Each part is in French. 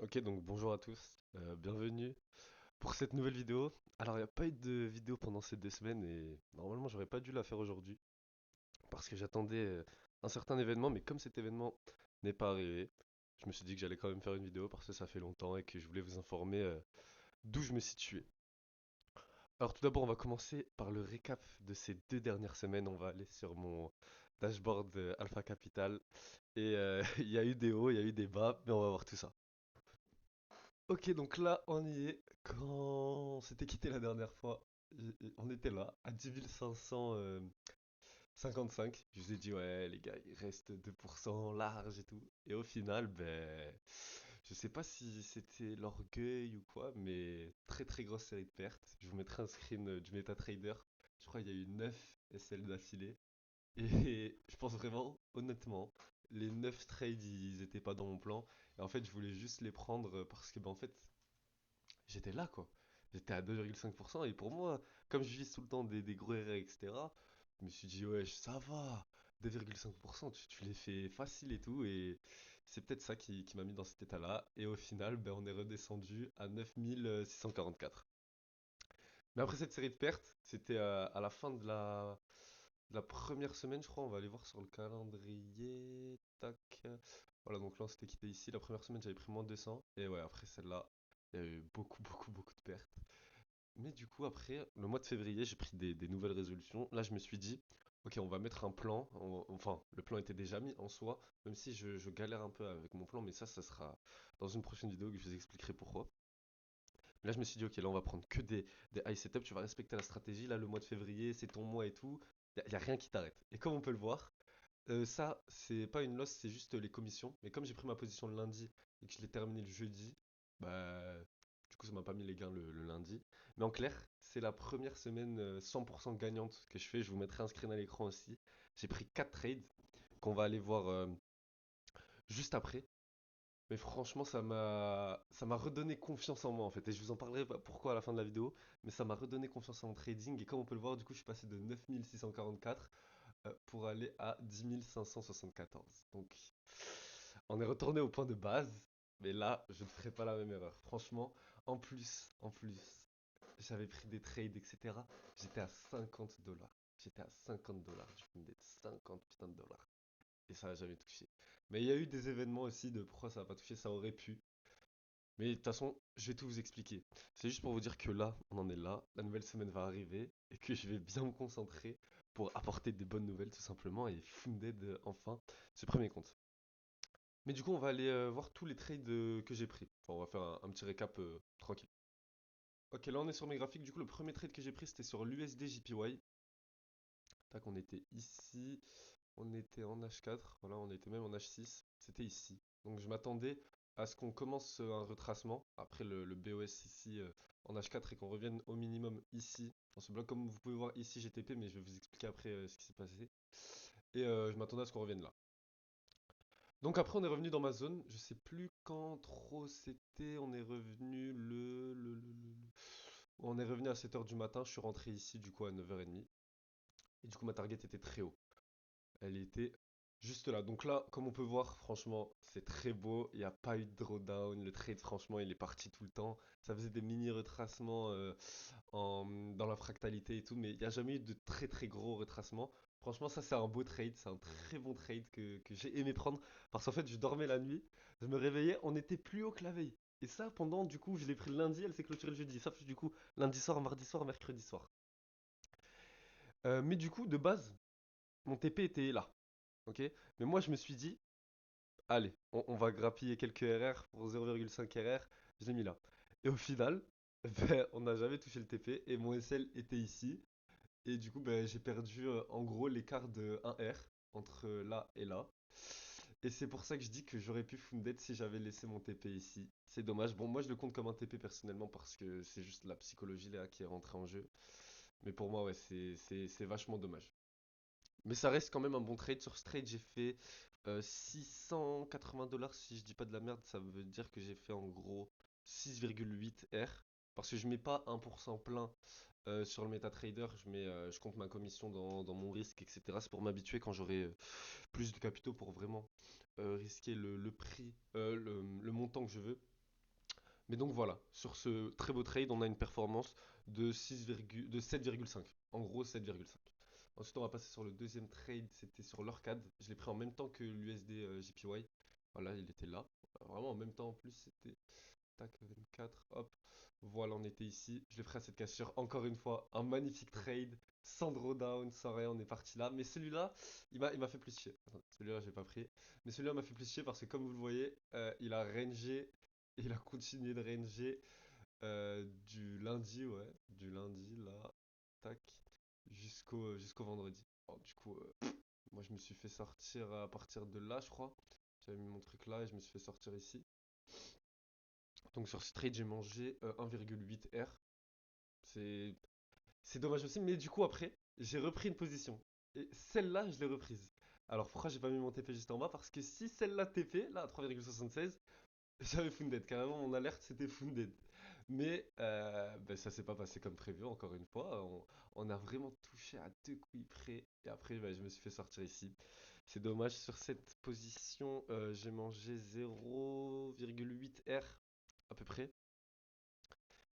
Ok, donc bonjour à tous, bienvenue pour cette nouvelle vidéo. Alors, il n'y a pas eu de vidéo pendant ces 2 semaines et normalement, j'aurais pas dû la faire aujourd'hui parce que j'attendais un certain événement, mais comme cet événement n'est pas arrivé, je me suis dit que j'allais quand même faire une vidéo parce que ça fait longtemps et que je voulais vous informer d'où je me situais. Alors, tout d'abord, on va commencer par le récap de ces 2 dernières semaines. On va aller sur mon dashboard Alpha Capital et il y a eu des hauts, il y a eu des bas, mais on va voir tout ça. Ok, donc là, on y est. Quand on s'était quitté la dernière fois, on était là, à 10 555. Je vous ai dit, ouais, les gars, il reste 2% large et tout. Et au final, ben, je sais pas si c'était l'orgueil ou quoi, mais très très grosse série de pertes. Je vous mettrai un screen du MetaTrader. Je crois qu'il y a eu 9 SL d'affilée. Et je pense vraiment, honnêtement, les 9 trades, ils étaient pas dans mon plan. Et en fait, je voulais juste les prendre parce que, ben, en fait, j'étais là, quoi. J'étais à 2,5% et pour moi, comme je vise tout le temps des gros RR, etc., je me suis dit, ouais, ça va, 2,5%, tu les fais facile et tout. Et c'est peut-être ça qui m'a mis dans cet état-là. Et au final, ben, on est redescendu à 9644. Mais après cette série de pertes, c'était à la fin de la première semaine, je crois. On va aller voir sur le calendrier. Tac. Voilà, donc là, on s'était quitté ici. La première semaine, j'avais pris moins de 200. Et ouais, après celle-là, il y a eu beaucoup, beaucoup, beaucoup de pertes. Mais du coup, après, le mois de février, j'ai pris des nouvelles résolutions. Là, je me suis dit, ok, on va mettre un plan. Enfin, le plan était déjà mis en soi, même si je galère un peu avec mon plan. Mais ça sera dans une prochaine vidéo que je vous expliquerai pourquoi. Là, je me suis dit, ok, là, on va prendre que des high setup. Tu vas respecter la stratégie. Là, le mois de février, c'est ton mois et tout. Il y a rien qui t'arrête. Et comme on peut le voir, ça, c'est pas une loss, c'est juste les commissions. Mais comme j'ai pris ma position le lundi et que je l'ai terminé le jeudi, bah, du coup, ça m'a pas mis les gains le lundi. Mais en clair, c'est la première semaine 100% gagnante que je fais. Je vous mettrai un screen à l'écran aussi. J'ai pris 4 trades qu'on va aller voir juste après. Mais franchement, ça m'a redonné confiance en moi en fait. Et je vous en parlerai pourquoi à la fin de la vidéo. Mais ça m'a redonné confiance en mon trading. Et comme on peut le voir, du coup, je suis passé de 9644 pour aller à 10 574. Donc, on est retourné au point de base, mais là, je ne ferai pas la même erreur. Franchement, en plus, j'avais pris des trades, etc. J'étais à 50 dollars. J'étais à 50 dollars. Je me disais 50 putain de dollars. Et ça n'a jamais touché. Mais il y a eu des événements aussi de pourquoi ça n'a pas touché, ça aurait pu. Mais de toute façon, je vais tout vous expliquer. C'est juste pour vous dire que là, on en est là, la nouvelle semaine va arriver et que je vais bien me concentrer pour apporter des bonnes nouvelles tout simplement et funded enfin ce premier compte. Mais du coup, on va aller voir tous les trades que j'ai pris. Enfin, on va faire un petit récap tranquille. Ok, là on est sur mes graphiques. Du coup, le premier trade que j'ai pris c'était sur l'USD JPY. Tac, on était ici, on était en H4, voilà, on était même en H6, c'était ici. Donc je m'attendais à ce qu'on commence un retracement après le BOS ici en H4 et qu'on revienne au minimum ici dans ce bloc. Comme vous pouvez voir ici GTP, mais je vais vous expliquer après ce qui s'est passé. Et je m'attendais à ce qu'on revienne là. Donc après on est revenu dans ma zone, je sais plus quand trop c'était, on est revenu on est revenu à 7 heures du matin, je suis rentré ici du coup à 9h30. Et du coup ma target était très haut. Elle était juste là. Donc là, comme on peut voir, franchement, c'est très beau. Il n'y a pas eu de drawdown. Le trade, franchement, il est parti tout le temps. Ça faisait des mini retracements dans la fractalité et tout, mais il n'y a jamais eu de très très gros retracements. Franchement, ça c'est un beau trade, c'est un très bon trade que j'ai aimé prendre parce qu'en fait, je dormais la nuit, je me réveillais, on était plus haut que la veille. Et ça, pendant, du coup, je l'ai pris le lundi, elle s'est clôturée le jeudi. Ça, du coup, lundi soir, mardi soir, mercredi soir. Mais du coup, de base, mon TP était là. Ok. Mais moi, je me suis dit, allez, on va grappiller quelques RR pour 0,5 RR. Je l'ai mis là. Et au final, ben, on n'a jamais touché le TP et mon SL était ici. Et du coup, ben, j'ai perdu en gros l'écart de 1 R entre là et là. Et c'est pour ça que je dis que j'aurais pu Fundet si j'avais laissé mon TP ici. C'est dommage. Bon, moi je le compte comme un TP personnellement parce que c'est juste la psychologie là qui est rentrée en jeu. Mais pour moi, ouais, c'est vachement dommage. Mais ça reste quand même un bon trade. Sur ce trade, j'ai fait 680 dollars. Si je dis pas de la merde, ça veut dire que j'ai fait en gros 6,8 R. Parce que je mets pas 1% plein sur le MetaTrader. Je compte ma commission dans mon risque, etc. C'est pour m'habituer quand j'aurai plus de capitaux pour vraiment risquer le prix, le montant que je veux. Mais donc voilà, sur ce très beau trade, on a une performance de 7,5. En gros, 7,5. Ensuite, on va passer sur le deuxième trade, c'était sur l'Orcade. Je l'ai pris en même temps que l'USD JPY. Voilà, il était là. Vraiment en même temps en plus, c'était tac 24, hop. Voilà, on était ici. Je l'ai pris à cette cassure. Encore une fois, un magnifique trade, sans drawdown, sans rien, on est parti là. Mais celui-là, il m'a fait plus chier. Attends, celui-là, j'ai pas pris. Mais celui-là m'a fait plus chier parce que comme vous le voyez, il a rangé et il a continué de ranger du lundi, ouais, du lundi là, tac, jusqu'au vendredi. Bon, du coup, moi je me suis fait sortir à partir de là, je crois. J'avais mis mon truc là et je me suis fait sortir ici. Donc sur ce trade, j'ai mangé 1,8 R. C'est c'est dommage aussi, mais du coup après, j'ai repris une position. Et celle-là, je l'ai reprise. Alors pourquoi j'ai pas mis mon TP juste en bas? Parce que si celle-là TP, là à 3,76, j'avais Funded, carrément mon alerte c'était Funded. Mais ben, ça s'est pas passé comme prévu, encore une fois. On a vraiment touché à deux couilles près. Et après, ben, je me suis fait sortir ici. C'est dommage, sur cette position, j'ai mangé 0,8 R à peu près.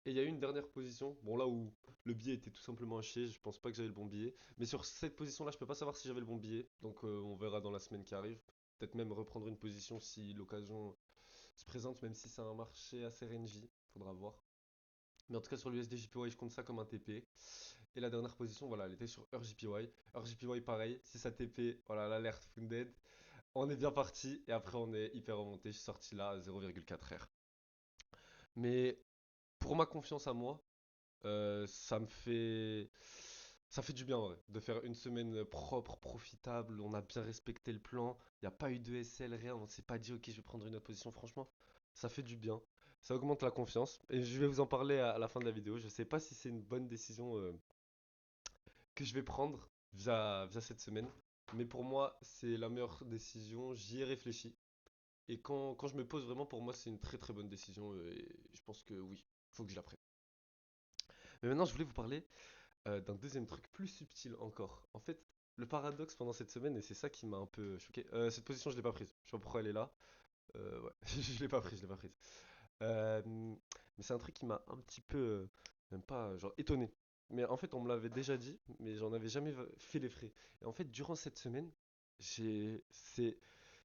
Et il y a eu une dernière position, bon là où le billet était tout simplement haché, je pense pas que j'avais le bon billet. Mais sur cette position-là, je peux pas savoir si j'avais le bon billet. Donc on verra dans la semaine qui arrive. Peut-être même reprendre une position si l'occasion se présente, même si c'est un marché assez rangy, faudra voir. Mais en tout cas, sur l'USD JPY, je compte ça comme un TP. Et la dernière position, voilà, elle était sur EURJPY. EURJPY, pareil, si ça TP, voilà, l'alerte funded. On est bien parti. Et après, on est hyper remonté. Je suis sorti là à 0,4 R. Mais pour ma confiance à moi, ça me fait du bien, en vrai, de faire une semaine propre, profitable. On a bien respecté le plan. Il n'y a pas eu de SL, rien. On ne s'est pas dit, ok, je vais prendre une autre position. Franchement, ça fait du bien. Ça augmente la confiance. Et je vais vous en parler à la fin de la vidéo. Je ne sais pas si c'est une bonne décision que je vais prendre via cette semaine. Mais pour moi, c'est la meilleure décision. J'y ai réfléchi. Et quand je me pose vraiment, pour moi, c'est une très très bonne décision. Et je pense que oui, il faut que je la prenne. Mais maintenant, je voulais vous parler d'un deuxième truc plus subtil encore. En fait, le paradoxe pendant cette semaine, et c'est ça qui m'a un peu choqué, cette position, je l'ai pas prise. Je sais pas pourquoi elle est là. Ouais, je l'ai pas prise, je l'ai pas prise. Mais c'est un truc qui m'a un petit peu, même pas, genre étonné. Mais en fait, on me l'avait déjà dit, mais j'en avais jamais fait les frais. Et en fait, durant cette semaine, c'est,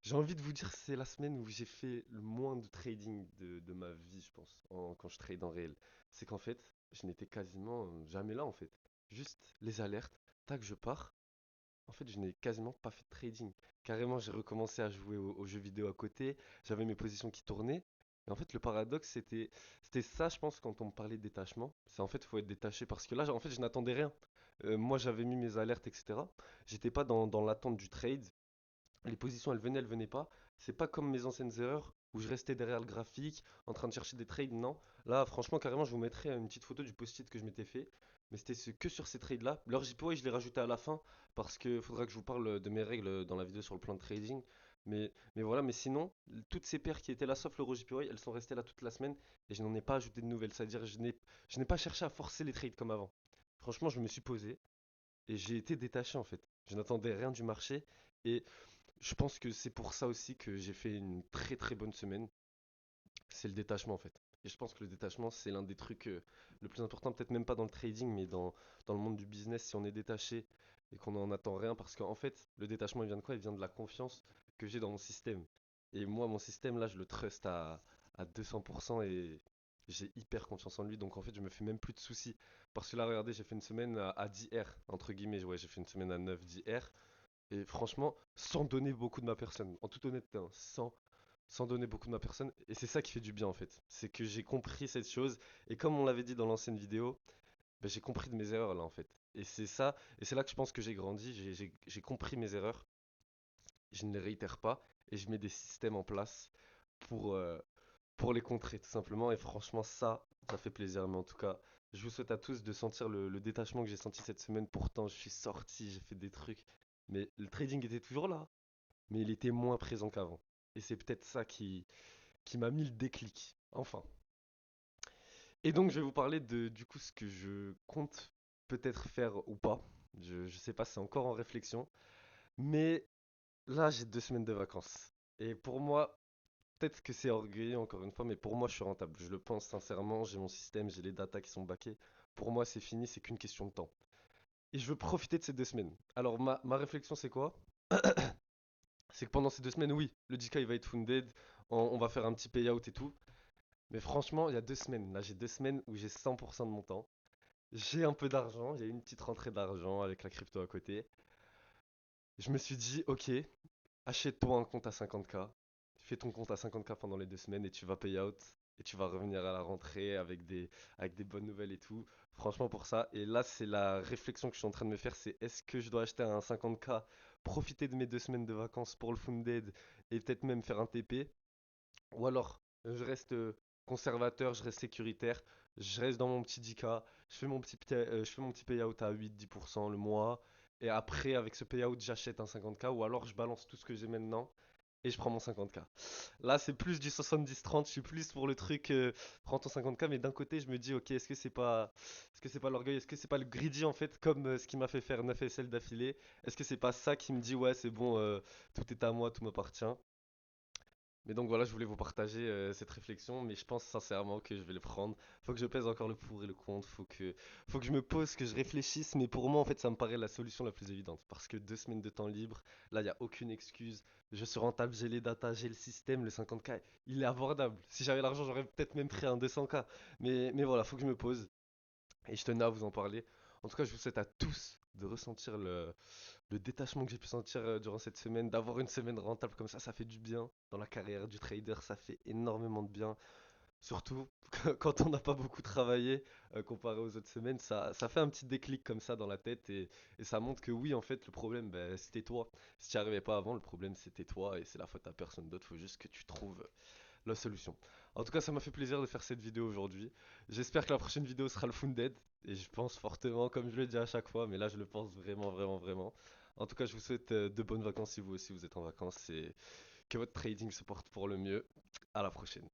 j'ai envie de vous dire, c'est la semaine où j'ai fait le moins de trading de ma vie, je pense, quand je trade en réel. C'est qu'en fait, je n'étais quasiment jamais là, en fait. Juste les alertes, tac, je pars. En fait, je n'ai quasiment pas fait de trading. Carrément, j'ai recommencé à jouer aux jeux vidéo à côté. J'avais mes positions qui tournaient. Et en fait, le paradoxe, c'était ça, je pense, quand on me parlait de détachement. C'est en fait, il faut être détaché. Parce que là, en fait, je n'attendais rien. Moi, j'avais mis mes alertes, etc. J'étais pas dans l'attente du trade. Les positions, elles venaient pas. C'est pas comme mes anciennes erreurs où je restais derrière le graphique en train de chercher des trades. Non. Là, franchement, carrément, je vous mettrai une petite photo du post-it que je m'étais fait. Mais c'était que sur ces trades-là. Leur JPY, je l'ai rajouté à la fin parce qu'il faudra que je vous parle de mes règles dans la vidéo sur le plan de trading. Mais voilà, mais sinon, toutes ces paires qui étaient là, sauf l'euro JPY, elles sont restées là toute la semaine et je n'en ai pas ajouté de nouvelles. C'est-à-dire, je n'ai pas cherché à forcer les trades comme avant. Franchement, je me suis posé et j'ai été détaché en fait. Je n'attendais rien du marché et je pense que c'est pour ça aussi que j'ai fait une très très bonne semaine. C'est le détachement en fait. Et je pense que le détachement, c'est l'un des trucs le plus important, peut-être même pas dans le trading, mais dans le monde du business, si on est détaché et qu'on n'en attend rien. Parce qu'en fait, le détachement, il vient de quoi? Il vient de la confiance que j'ai dans mon système. Et moi, mon système, là, je le trust à 200% et j'ai hyper confiance en lui. Donc en fait, je me fais même plus de soucis. Parce que là, regardez, j'ai fait une semaine à 10 R, entre guillemets. Ouais, j'ai fait une semaine à 9-10 R. Et franchement, sans donner beaucoup de ma personne, en toute honnêteté, hein, sans donner beaucoup de ma personne. Et c'est ça qui fait du bien en fait. C'est que j'ai compris cette chose. Et comme on l'avait dit dans l'ancienne vidéo, ben, j'ai compris de mes erreurs là en fait. Et c'est ça, et c'est là que je pense que j'ai grandi. J'ai compris mes erreurs. Je ne les réitère pas. Et je mets des systèmes en place pour, euh, pour les contrer tout simplement. Et franchement, ça fait plaisir. Mais en tout cas, je vous souhaite à tous de sentir le détachement que j'ai senti cette semaine. Pourtant, je suis sorti, j'ai fait des trucs. Mais le trading était toujours là, mais il était moins présent qu'avant. Et c'est peut-être ça qui m'a mis le déclic. Enfin. Et donc, je vais vous parler de du coup ce que je compte peut-être faire ou pas. Je sais pas, c'est encore en réflexion. Mais là, j'ai 2 semaines de vacances. Et pour moi, peut-être que c'est orgueilleux encore une fois, mais pour moi, je suis rentable. Je le pense sincèrement, j'ai mon système, j'ai les datas qui sont backés. Pour moi, c'est fini, c'est qu'une question de temps. Et je veux profiter de ces 2 semaines. Alors, ma réflexion, c'est quoi? C'est que pendant ces 2 semaines, oui, le 10K il va être funded, on va faire un petit payout et tout. Mais franchement, il y a 2 semaines. Là, j'ai 2 semaines où j'ai 100% de mon temps. J'ai un peu d'argent, il y a une petite rentrée d'argent avec la crypto à côté. Je me suis dit, ok, achète-toi un compte à 50K. Fais ton compte à 50K pendant les 2 semaines et tu vas pay out. Et tu vas revenir à la rentrée avec des bonnes nouvelles et tout. Franchement, pour ça. Et là, c'est la réflexion que je suis en train de me faire, c'est est-ce que je dois acheter un 50K, profiter de mes 2 semaines de vacances pour le Funded et peut-être même faire un TP? Ou alors, je reste conservateur, je reste sécuritaire, je reste dans mon petit 10K, je fais mon petit payout à 8-10% le mois, et après, avec ce payout, j'achète un 50K, ou alors je balance tout ce que j'ai maintenant, et je prends mon 50K. Là, c'est plus du 70-30, je suis plus pour le truc, prends ton 50K, mais d'un côté, je me dis, ok, est-ce que c'est pas l'orgueil, est-ce que c'est pas le greedy, en fait, comme ce qui m'a fait faire 9 SL d'affilée? Est-ce que c'est pas ça qui me dit, ouais, c'est bon, tout est à moi, tout m'appartient? Mais donc voilà, je voulais vous partager cette réflexion, mais je pense sincèrement que je vais le prendre. Faut que je pèse encore le pour et le contre, faut que je me pose, que je réfléchisse, mais pour moi en fait ça me paraît la solution la plus évidente. Parce que 2 semaines de temps libre, là il n'y a aucune excuse. Je suis rentable, j'ai les datas, j'ai le système, le 50K, il est abordable. Si j'avais l'argent, j'aurais peut-être même pris un 200K. Mais voilà, faut que je me pose. Et je tenais à vous en parler. En tout cas, je vous souhaite à tous de ressentir le détachement que j'ai pu sentir durant cette semaine, d'avoir une semaine rentable comme ça fait du bien. Dans la carrière du trader, ça fait énormément de bien. Surtout quand on n'a pas beaucoup travaillé comparé aux autres semaines, ça fait un petit déclic comme ça dans la tête et ça montre que oui, en fait, le problème, ben, c'était toi. Si tu n'y arrivais pas avant, le problème, c'était toi et c'est la faute à personne d'autre. Faut juste que tu trouves la solution. En tout cas, ça m'a fait plaisir de faire cette vidéo aujourd'hui. J'espère que la prochaine vidéo sera le Funded. Et je pense fortement, comme je le dis à chaque fois, mais là je le pense vraiment, vraiment, vraiment. En tout cas, je vous souhaite de bonnes vacances si vous aussi vous êtes en vacances et que votre trading se porte pour le mieux. À la prochaine.